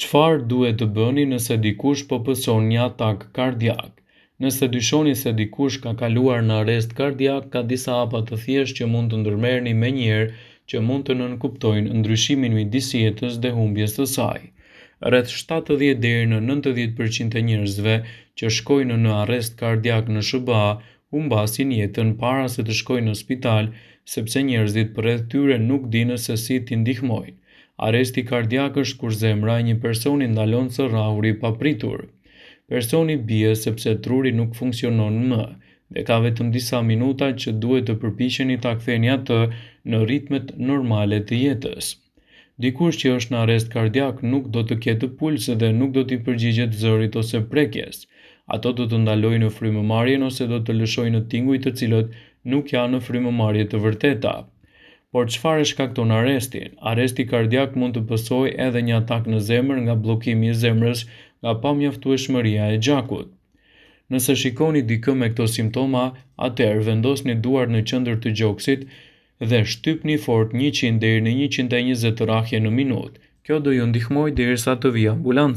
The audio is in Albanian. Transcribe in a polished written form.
Çfarë duhet të bëni nëse dikush po pëson një atak kardiak? Nëse dyshoni se dikush ka kaluar në arrest kardiak, ka disa hapa të thjeshtë që mund të ndërmerrni menjëherë që mund të nënkuptojnë ndryshimin midis jetës dhe humbjes së saj. Rreth 70 deri në 90% e njerëzve që shkojnë në arrest kardiak në SBA humbasin jetën para se të shkojnë në spital, sepse njerëzit përreth tyre nuk dinë se si t'i ndihmojnë. Arresti kardiak është kur zemra e një personi ndalon së rrahuri pa pritur. Personi bie sepse truri nuk funksionon më dhe ka vetëm disa minuta që duhet të përpiqeni ta ktheni atë në ritmet normale të jetës. Dikush që është në arrest kardiak nuk do të ketë puls dhe nuk do t'i përgjigjet zërit ose prekjes. Ato do të ndalojnë frymëmarrjen ose do të lëshojnë tinguj të cilët nuk janë në frymëmarrje të vërteta. Por çfarë shkakton arrestin? Arresti kardiak mund të pësojë edhe një atak në zemër nga bllokimi i zemrës nga pamjaftueshmëria e gjakut. Nëse shikoni dikë me këto simptoma, atëherë vendosni duart në qendër të gjoksit dhe shtypni fort 100 deri në 120 rrahje në minutë. Kjo do ju ndihmojë derisa të vijë ambulanca.